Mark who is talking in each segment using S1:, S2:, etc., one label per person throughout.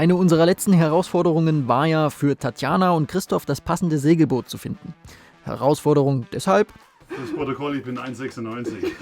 S1: Eine unserer letzten Herausforderungen war ja für Tatjana und Christoph das passende Segelboot zu finden. Herausforderung deshalb:
S2: Das Protokoll, ich bin 1,96.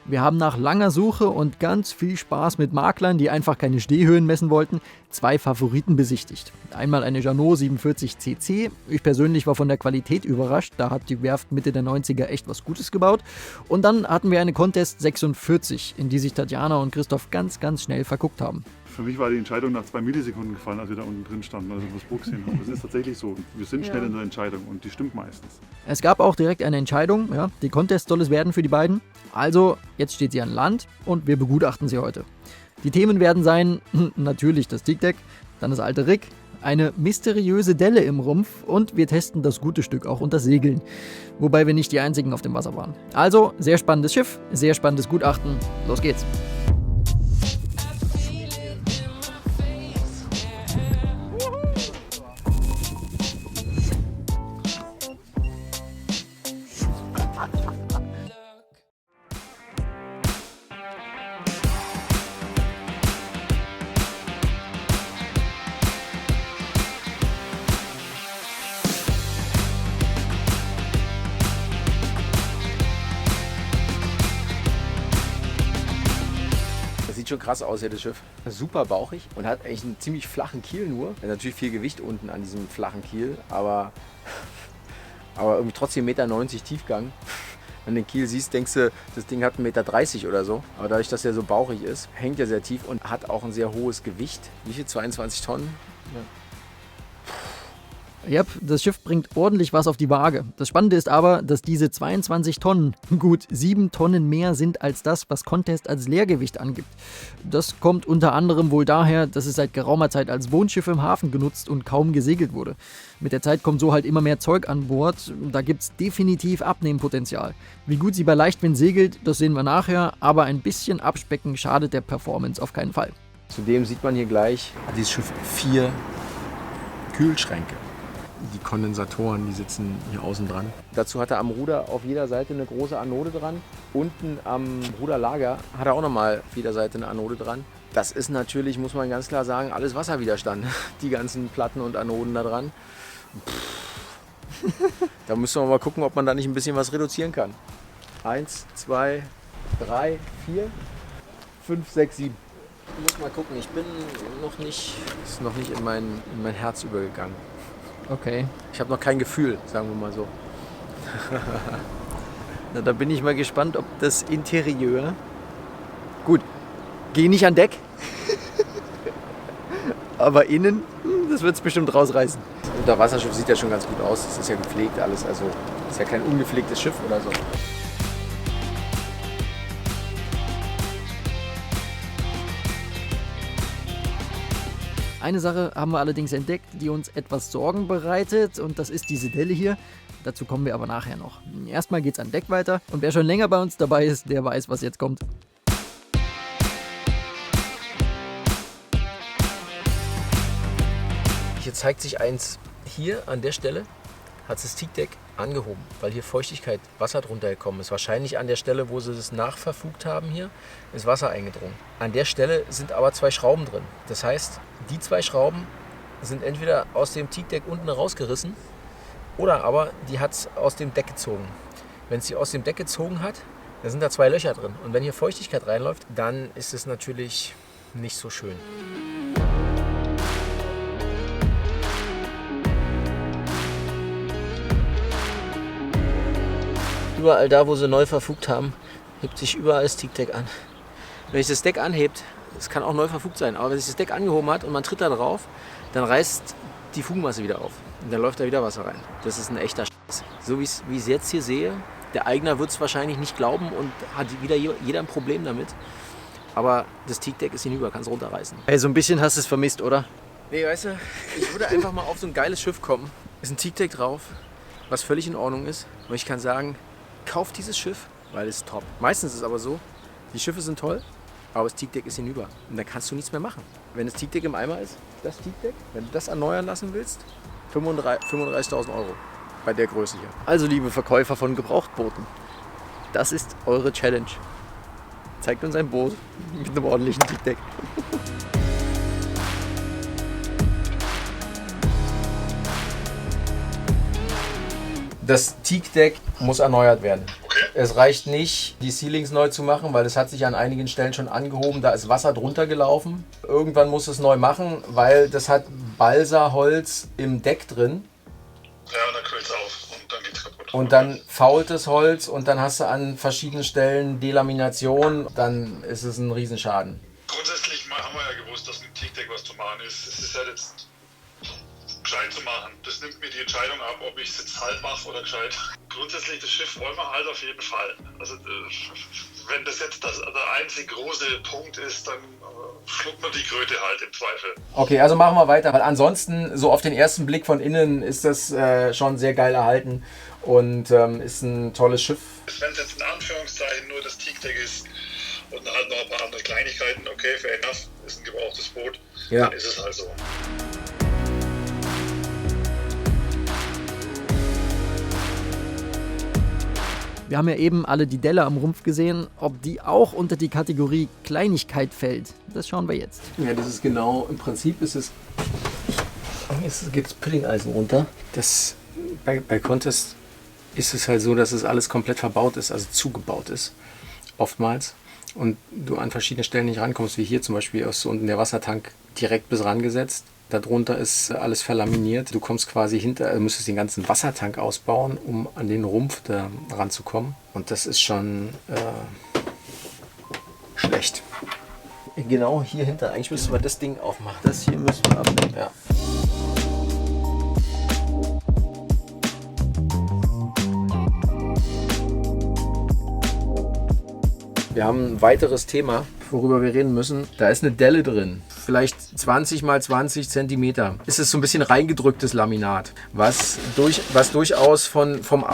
S1: Wir haben nach langer Suche und ganz viel Spaß mit Maklern, die einfach keine Stehhöhen messen wollten, 2 Favoriten besichtigt. Einmal eine Jeannot 47cc. Ich persönlich war von der Qualität überrascht, da hat die Werft Mitte der 90er echt was Gutes gebaut. Und dann hatten wir eine Contest 46, in die sich Tatjana und Christoph ganz, ganz schnell verguckt haben.
S2: Für mich war die Entscheidung nach 2 Millisekunden gefallen, als wir da unten drin standen, also das Buch gesehen haben. Das ist tatsächlich so. Wir sind schnell in der Entscheidung und die stimmt meistens.
S1: Es gab auch direkt eine Entscheidung, ja, die Contest soll es werden für die beiden. Also, jetzt steht sie an Land und wir begutachten sie heute. Die Themen werden sein, natürlich das Teakdeck, dann das alte Rig, eine mysteriöse Delle im Rumpf und wir testen das gute Stück auch unter Segeln. Wobei wir nicht die einzigen auf dem Wasser waren. Also, sehr spannendes Schiff, sehr spannendes Gutachten. Los geht's!
S3: Sieht schon krass aus hier, das Schiff. Super bauchig und hat eigentlich einen ziemlich flachen Kiel nur. Natürlich viel Gewicht unten an diesem flachen Kiel, aber irgendwie trotzdem 1,90 Meter Tiefgang. Wenn du den Kiel siehst, denkst du, das Ding hat 1,30 Meter oder so. Aber dadurch, dass er so bauchig ist, hängt er sehr tief und hat auch ein sehr hohes Gewicht. Wie viel? 22 Tonnen? Ja.
S1: Ja, das Schiff bringt ordentlich was auf die Waage. Das Spannende ist aber, dass diese 22 Tonnen gut 7 Tonnen mehr sind als das, was Contest als Leergewicht angibt. Das kommt unter anderem wohl daher, dass es seit geraumer Zeit als Wohnschiff im Hafen genutzt und kaum gesegelt wurde. Mit der Zeit kommt so halt immer mehr Zeug an Bord. Da gibt's definitiv Abnehmpotenzial. Wie gut sie bei Leichtwind segelt, das sehen wir nachher, aber ein bisschen Abspecken schadet der Performance auf keinen Fall.
S3: Zudem sieht man hier gleich, hat dieses Schiff 4 Kühlschränke. Die Kondensatoren, die sitzen hier außen dran. Dazu hat er am Ruder auf jeder Seite eine große Anode dran. Unten am Ruderlager hat er auch nochmal auf jeder Seite eine Anode dran. Das ist natürlich, muss man ganz klar sagen, alles Wasserwiderstand. Die ganzen Platten und Anoden da dran. Da müssen wir mal gucken, ob man da nicht ein bisschen was reduzieren kann. 1, 2, 3, 4, 5, 6, 7. Ich muss mal gucken, ich bin noch nicht, ist noch nicht in mein Herz übergegangen.
S1: Okay.
S3: Ich habe noch kein Gefühl, sagen wir mal so.
S1: Na, da bin ich mal gespannt, ob das Interieur... Gut, geh nicht an Deck. Aber innen, das wird es bestimmt rausreißen.
S3: Das Unterwasserschiff sieht ja schon ganz gut aus. Das ist ja gepflegt alles, also ist ja kein ungepflegtes Schiff oder so.
S1: Eine Sache haben wir allerdings entdeckt, die uns etwas Sorgen bereitet, und das ist diese Delle hier. Dazu kommen wir aber nachher noch. Erstmal geht's an Deck weiter und wer schon länger bei uns dabei ist, der weiß, was jetzt kommt.
S3: Hier zeigt sich eins, hier an der Stelle hat das Teakdeck angehoben, weil hier Feuchtigkeit, Wasser drunter gekommen ist. Wahrscheinlich an der Stelle, wo sie das nachverfugt haben hier, ist Wasser eingedrungen. An der Stelle sind aber 2 Schrauben drin. Das heißt, die 2 Schrauben sind entweder aus dem Teakdeck unten rausgerissen oder aber die hat es aus dem Deck gezogen. Wenn es sie aus dem Deck gezogen hat, dann sind da 2 Löcher drin. Und wenn hier Feuchtigkeit reinläuft, dann ist es natürlich nicht so schön. Überall da, wo sie neu verfugt haben, hebt sich überall das Teakdeck an. Wenn sich das Deck anhebt, es kann auch neu verfugt sein, aber wenn sich das Deck angehoben hat und man tritt da drauf, dann reißt die Fugenmasse wieder auf. Und dann läuft da wieder Wasser rein. Das ist ein echter Scheiß. So wie ich es jetzt hier sehe, der Eigner wird es wahrscheinlich nicht glauben und hat wieder jeder ein Problem damit. Aber das Teakdeck ist hinüber, kann es runterreißen.
S1: Hey, so ein bisschen hast du es vermisst, oder?
S3: Nee, weißt du, ich würde einfach mal auf so ein geiles Schiff kommen. Ist ein Teakdeck drauf, was völlig in Ordnung ist. Und ich kann sagen, kauft dieses Schiff, weil es top. Meistens ist es aber so, die Schiffe sind toll, aber das Teakdeck ist hinüber. Und dann kannst du nichts mehr machen. Wenn das Teakdeck im Eimer ist, das Teakdeck, wenn du das erneuern lassen willst, 35.000 € bei der Größe hier.
S1: Also, liebe Verkäufer von Gebrauchtbooten, das ist eure Challenge. Zeigt uns ein Boot mit einem ordentlichen Teakdeck.
S3: Das Teakdeck muss erneuert werden.
S4: Okay.
S3: Es reicht nicht, die Ceilings neu zu machen, weil es hat sich an einigen Stellen schon angehoben. Da ist Wasser drunter gelaufen. Irgendwann muss es neu machen, weil das hat Balsaholz im Deck drin.
S4: Ja, und dann quillt es auf und dann geht's kaputt.
S3: Und dann fault das Holz und dann hast du an verschiedenen Stellen Delamination. Dann ist es ein Riesenschaden.
S4: Grundsätzlich haben wir ja gewusst, dass mit Teakdeck was zu machen ist. Es ist halt jetzt gescheit zu machen. Das nimmt mir die Entscheidung ab, ob ich es jetzt halb mache oder gescheit. Grundsätzlich, das Schiff wollen wir halt auf jeden Fall. Also wenn das jetzt der einzige große Punkt ist, dann schluckt man die Kröte halt im Zweifel.
S3: Okay, also machen wir weiter, weil ansonsten so auf den ersten Blick von innen ist das schon sehr geil erhalten und ist ein tolles Schiff.
S4: Wenn es jetzt in Anführungszeichen nur das Teakdeck ist und halt noch ein paar andere Kleinigkeiten, okay, fair enough, ist ein gebrauchtes Boot,
S3: Ja.
S4: dann ist es halt so.
S1: Wir haben ja eben alle die Delle am Rumpf gesehen. Ob die auch unter die Kategorie Kleinigkeit fällt, das schauen wir jetzt.
S3: Ja, das ist genau, im Prinzip ist es, jetzt geht das Pullingeisen runter. Bei Contest ist es halt so, dass es alles komplett verbaut ist, also zugebaut ist, oftmals. Und du an verschiedenen Stellen nicht rankommst, wie hier zum Beispiel, ist so unten der Wassertank direkt bis rangesetzt. Darunter ist alles verlaminiert. Du kommst quasi müsstest den ganzen Wassertank ausbauen, um an den Rumpf da ranzukommen. Und das ist schon schlecht. Genau hier hinter. Eigentlich müssen wir das Ding aufmachen.
S1: Das hier müssen wir abnehmen.
S3: Ja. Wir haben ein weiteres Thema, worüber wir reden müssen. Da ist eine Delle drin, vielleicht 20 mal 20 Zentimeter. Es ist so ein bisschen reingedrücktes Laminat, was durchaus vom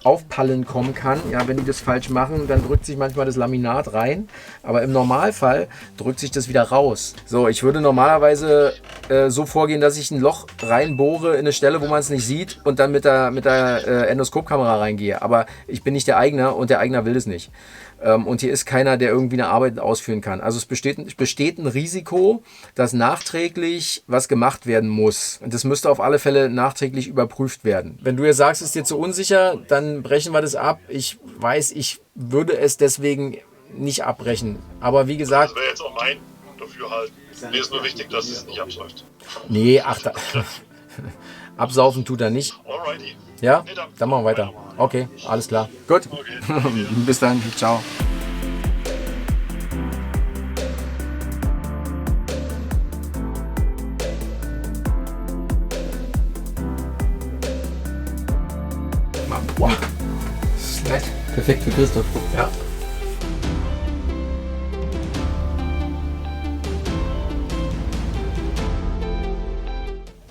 S3: Aufpallen kommen kann. Ja, wenn die das falsch machen, dann drückt sich manchmal das Laminat rein, aber im Normalfall drückt sich das wieder raus. So, ich würde normalerweise so vorgehen, dass ich ein Loch reinbohre in eine Stelle, wo man es nicht sieht und dann mit der Endoskopkamera reingehe. Aber ich bin nicht der Eigner und der Eigner will es nicht. Und hier ist keiner, der irgendwie eine Arbeit ausführen kann. Also es besteht ein Risiko, dass nachträglich was gemacht werden muss. Und das müsste auf alle Fälle nachträglich überprüft werden. Wenn du jetzt sagst, es ist dir zu unsicher, dann brechen wir das ab. Ich weiß, ich würde es deswegen nicht abbrechen. Aber wie gesagt...
S4: Das wäre jetzt auch mein Dafürhalten. Mir ist nur wichtig, dass es nicht absäuft.
S3: Nee, absaufen tut er nicht.
S4: Alrighty.
S3: Ja? Dann machen wir weiter. Okay, alles klar. Gut.
S4: Okay.
S3: Bis dann. Ciao. Wow. Das ist nett.
S1: Perfekt für Christoph.
S3: Ja.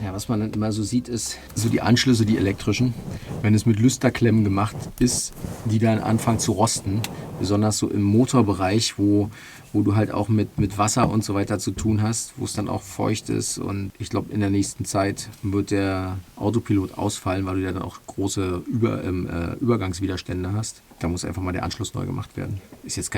S3: Ja, was man dann immer so sieht, ist so die Anschlüsse, die elektrischen. Wenn es mit Lüsterklemmen gemacht ist, die dann anfangen zu rosten, besonders so im Motorbereich, wo du halt auch mit Wasser und so weiter zu tun hast, wo es dann auch feucht ist. Und ich glaube, in der nächsten Zeit wird der Autopilot ausfallen, weil du ja dann auch große Übergangswiderstände hast. Da muss einfach mal der Anschluss neu gemacht werden. Ist jetzt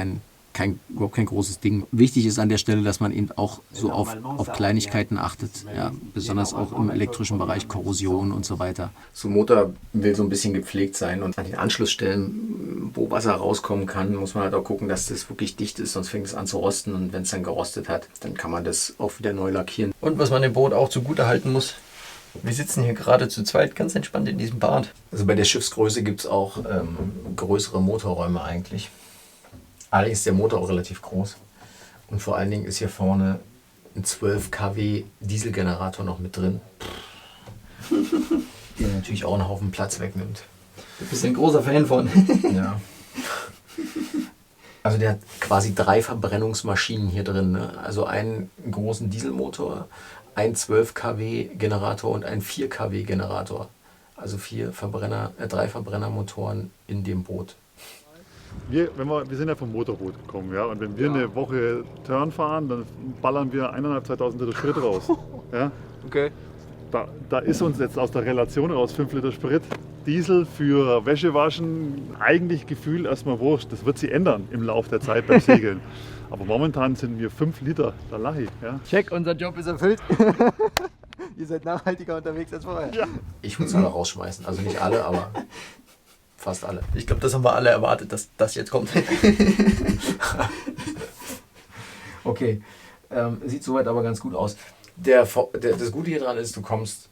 S3: überhaupt kein großes Ding. Wichtig ist an der Stelle, dass man eben auch so auf Kleinigkeiten achtet. Ja, besonders auch im elektrischen Bereich, Korrosion und so weiter. So ein Motor will so ein bisschen gepflegt sein und an den Anschlussstellen, wo Wasser rauskommen kann, muss man halt auch gucken, dass das wirklich dicht ist, sonst fängt es an zu rosten und wenn es dann gerostet hat, dann kann man das auch wieder neu lackieren.
S1: Und was man dem Boot auch zugute halten muss, wir sitzen hier gerade zu zweit ganz entspannt in diesem Bad.
S3: Also bei der Schiffsgröße gibt es auch größere Motorräume eigentlich. Allerdings ist der Motor auch relativ groß. Und vor allen Dingen ist hier vorne ein 12 kW Dieselgenerator noch mit drin. Der natürlich auch einen Haufen Platz wegnimmt.
S1: Du bist ein großer Fan von.
S3: Ja. Also der hat quasi 3 Verbrennungsmaschinen hier drin. Ne? Also einen großen Dieselmotor, einen 12 kW Generator und einen 4 kW Generator. Also 3 Verbrennermotoren in dem Boot.
S2: Wir sind ja vom Motorboot gekommen, ja, und wenn wir eine Woche Turn fahren, dann ballern wir 1.500–2.000 Liter Sprit raus. Ja.
S3: Okay.
S2: Da ist uns jetzt aus der Relation raus 5 Liter Sprit, Diesel für Wäschewaschen eigentlich gefühlt erstmal wurscht. Das wird sich ändern im Laufe der Zeit beim Segeln. Aber momentan sind wir 5 Liter, da lache ich. Ja.
S1: Check, unser Job ist erfüllt. Ihr seid nachhaltiger unterwegs als vorher.
S2: Ja.
S3: Ich muss alle rausschmeißen. Also nicht alle, aber fast alle. Ich glaube, das haben wir alle erwartet, dass das jetzt kommt. Okay. Sieht soweit aber ganz gut aus. Das Gute hier dran ist, du kommst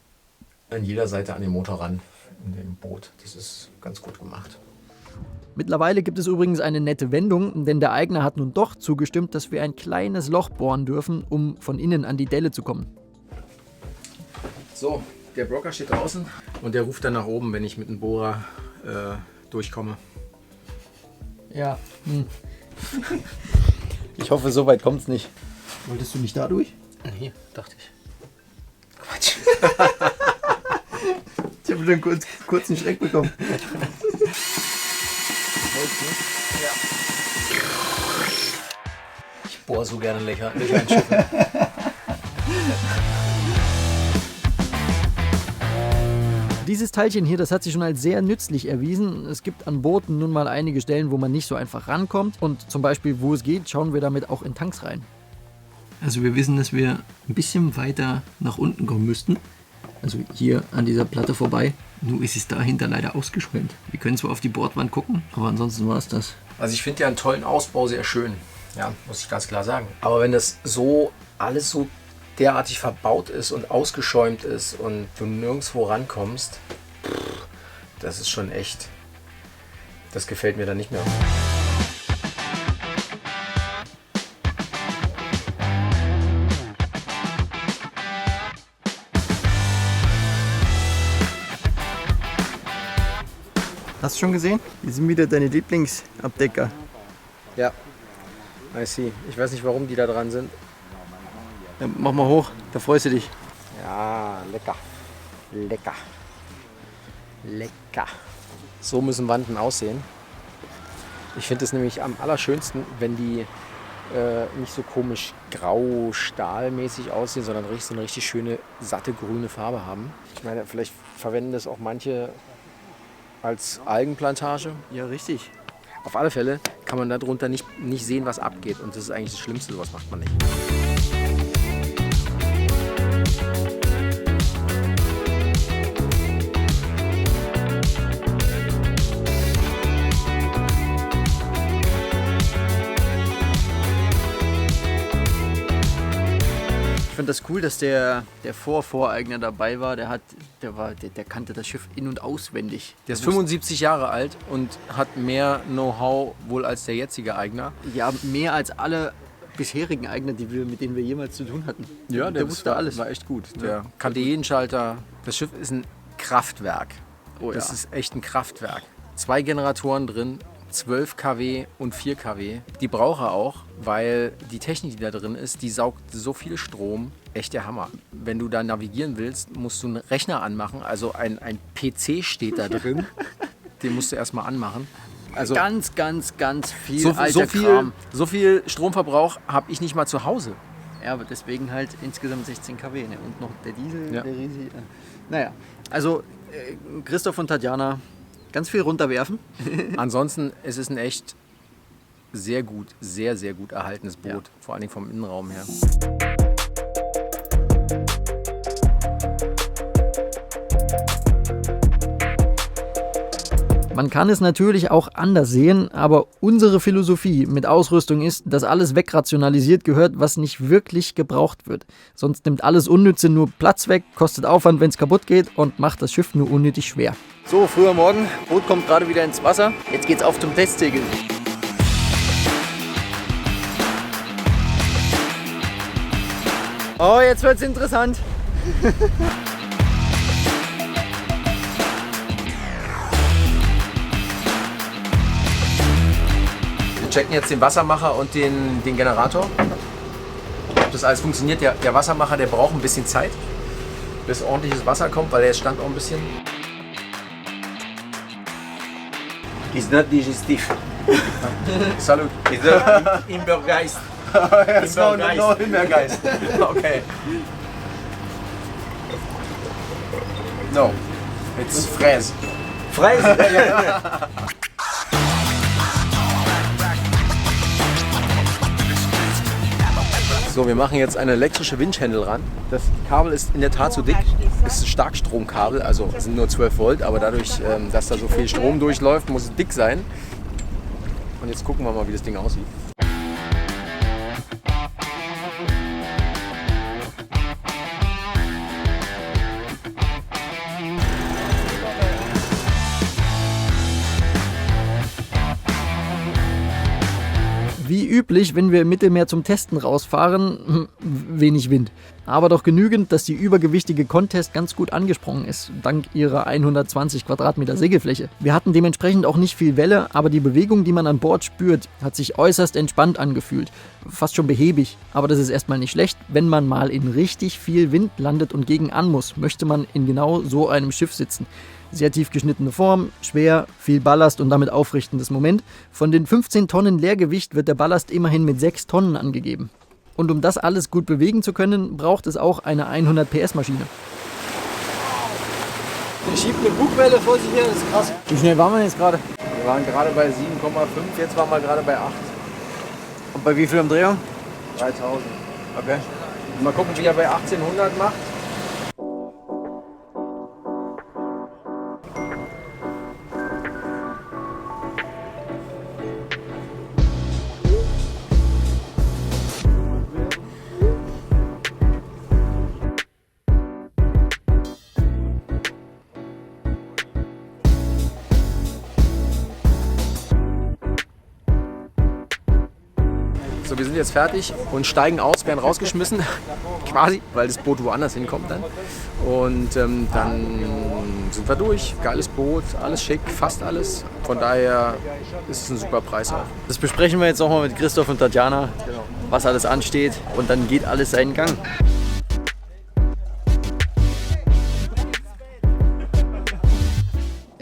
S3: an jeder Seite an den Motor ran in dem Boot. Das ist ganz gut gemacht.
S1: Mittlerweile gibt es übrigens eine nette Wendung, denn der Eigner hat nun doch zugestimmt, dass wir ein kleines Loch bohren dürfen, um von innen an die Delle zu kommen.
S3: So, der Brocker steht draußen und der ruft dann nach oben, wenn ich mit dem Bohrer durchkomme.
S1: Ja. Ich hoffe, so weit kommt es nicht. Wolltest du nicht da durch?
S3: Nee, dachte ich. Quatsch.
S1: Ich habe schon kurz einen Schreck bekommen.
S3: Ich bohre so gerne Löcher in Schiffe.
S1: Dieses Teilchen hier, das hat sich schon als sehr nützlich erwiesen. Es gibt an Booten nun mal einige Stellen, wo man nicht so einfach rankommt. Und zum Beispiel, wo es geht, schauen wir damit auch in Tanks rein. Also wir wissen, dass wir ein bisschen weiter nach unten kommen müssten. Also hier an dieser Platte vorbei. Nur ist es dahinter leider ausgeschwemmt. Wir können zwar auf die Bordwand gucken, aber ansonsten war es das.
S3: Also ich finde ja einen tollen Ausbau sehr schön. Ja, muss ich ganz klar sagen. Aber wenn das so alles so derartig verbaut ist und ausgeschäumt ist und du nirgendwo rankommst, das ist schon echt, das gefällt mir dann nicht mehr.
S1: Hast du schon gesehen? Hier sind wieder deine Lieblingsabdecker.
S3: Ja, I see. Ich weiß nicht, warum die da dran sind.
S1: Ja, mach mal hoch, da freust du dich.
S3: Ja, lecker. Lecker. Lecker. So müssen Wanden aussehen. Ich finde es nämlich am allerschönsten, wenn die nicht so komisch grau-stahlmäßig aussehen, sondern so eine richtig schöne, satte grüne Farbe haben. Ich meine, vielleicht verwenden das auch manche als Algenplantage.
S1: Ja, richtig.
S3: Auf alle Fälle kann man darunter nicht sehen, was abgeht. Und das ist eigentlich das Schlimmste, sowas macht man nicht.
S1: Ich finde das cool, dass der Voreigner dabei war. Der kannte das Schiff in- und auswendig.
S3: Der ist 75 Jahre alt und hat mehr Know-how wohl als der jetzige Eigner.
S1: Ja, mehr als alle bisherigen Eigner, mit denen wir jemals zu tun hatten. Der wusste alles.
S3: War echt gut. Der kannte jeden Schalter. Das Schiff ist ein Kraftwerk.
S1: Oh,
S3: Das
S1: ja.
S3: ist echt ein Kraftwerk. 2 Generatoren drin, 12 kW und 4 kW. Die braucht er auch, weil die Technik, die da drin ist, die saugt so viel Strom. Echt der Hammer. Wenn du da navigieren willst, musst du einen Rechner anmachen. Also ein PC steht da drin. Den musst du erstmal anmachen. Also
S1: Ganz viel alter
S3: viel,
S1: Kram.
S3: so viel Stromverbrauch habe ich nicht mal zu Hause.
S1: Ja, aber deswegen halt insgesamt 16 kW. Ne? Und noch der Diesel,
S3: Ja.
S1: der riesige. Naja, also Christoph und Tatjana, ganz viel runterwerfen.
S3: Ansonsten ist es ein echt sehr gut, sehr gut erhaltenes Boot.
S1: Ja.
S3: Vor allen Dingen vom Innenraum her.
S1: Man kann es natürlich auch anders sehen, aber unsere Philosophie mit Ausrüstung ist, dass alles wegrationalisiert gehört, was nicht wirklich gebraucht wird. Sonst nimmt alles Unnütze nur Platz weg, kostet Aufwand, wenn es kaputt geht und macht das Schiff nur unnötig schwer. So, früher Morgen, Boot kommt gerade wieder ins Wasser. Jetzt geht's auf zum Testsegeln. Oh, jetzt wird's interessant.
S3: Wir checken jetzt den Wassermacher und den Generator. Ob das alles funktioniert. Der Wassermacher, der braucht ein bisschen Zeit, bis ordentliches Wasser kommt, weil der stand auch ein bisschen.
S5: It's not digestive.
S3: Salut.
S5: It's the Imbergeist.
S3: No, Himbeergeist. Okay. No, it's Fraise.
S5: Fraise.
S3: So, wir machen jetzt eine elektrische Windchannel ran. Das Kabel ist in der Tat zu dick. Es ist ein Starkstromkabel, also es sind nur 12 Volt, aber dadurch, dass da so viel Strom durchläuft, muss es dick sein. Und jetzt gucken wir mal, wie das Ding aussieht.
S1: Wie üblich, wenn wir im Mittelmeer zum Testen rausfahren, wenig Wind. Aber doch genügend, dass die übergewichtige Contest ganz gut angesprungen ist, dank ihrer 120 Quadratmeter Segelfläche. Wir hatten dementsprechend auch nicht viel Welle, aber die Bewegung, die man an Bord spürt, hat sich äußerst entspannt angefühlt. Fast schon behäbig, aber das ist erstmal nicht schlecht. Wenn man mal in richtig viel Wind landet und gegen an muss, möchte man in genau so einem Schiff sitzen. Sehr tief geschnittene Form, schwer, viel Ballast und damit aufrichtendes Moment. Von den 15 Tonnen Leergewicht wird der Ballast immerhin mit 6 Tonnen angegeben. Und um das alles gut bewegen zu können, braucht es auch eine 100 PS Maschine.
S5: Der schiebt eine Bugwelle vor sich her, das ist krass.
S1: Wie schnell waren wir jetzt gerade?
S3: Wir waren gerade bei 7,5, jetzt waren wir gerade bei 8.
S1: Und bei wie viel Umdrehung?
S3: 3000.
S1: Okay.
S3: Mal gucken, wie er bei 1800 macht. So, wir sind jetzt fertig und steigen aus, werden rausgeschmissen, quasi, weil das Boot woanders hinkommt dann. Und dann sind wir durch. Geiles Boot, alles schick, fast alles. Von daher ist es ein super Preis auch.
S1: Das besprechen wir jetzt nochmal mit Christoph und Tatjana, was alles ansteht, und dann geht alles seinen Gang.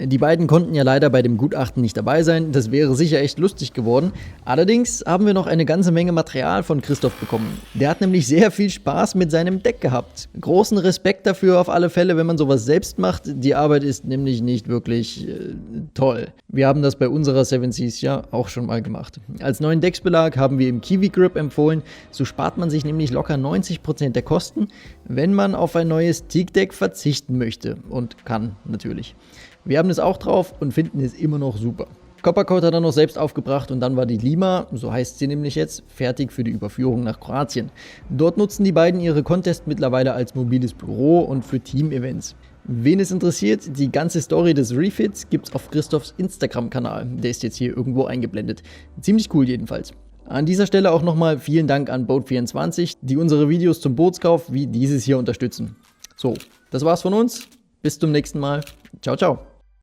S1: Die beiden konnten ja leider bei dem Gutachten nicht dabei sein, das wäre sicher echt lustig geworden. Allerdings haben wir noch eine ganze Menge Material von Christoph bekommen. Der hat nämlich sehr viel Spaß mit seinem Deck gehabt. Großen Respekt dafür auf alle Fälle, wenn man sowas selbst macht. Die Arbeit ist nämlich nicht wirklich toll. Wir haben das bei unserer Seven Seas ja auch schon mal gemacht. Als neuen Decksbelag haben wir ihm Kiwi Grip empfohlen. So spart man sich nämlich locker 90% der Kosten, wenn man auf ein neues Teak Deck verzichten möchte. Und kann natürlich. Wir haben es auch drauf und finden es immer noch super. Coppercoat hat er noch selbst aufgebracht und dann war die Lima, so heißt sie nämlich jetzt, fertig für die Überführung nach Kroatien. Dort nutzen die beiden ihre Contest mittlerweile als mobiles Büro und für Team-Events. Wen es interessiert, die ganze Story des Refits gibt's auf Christophs Instagram-Kanal. Der ist jetzt hier irgendwo eingeblendet. Ziemlich cool jedenfalls. An dieser Stelle auch nochmal vielen Dank an Boat24, die unsere Videos zum Bootskauf wie dieses hier unterstützen. So, das war's von uns. Bis zum nächsten Mal. Ciao, ciao.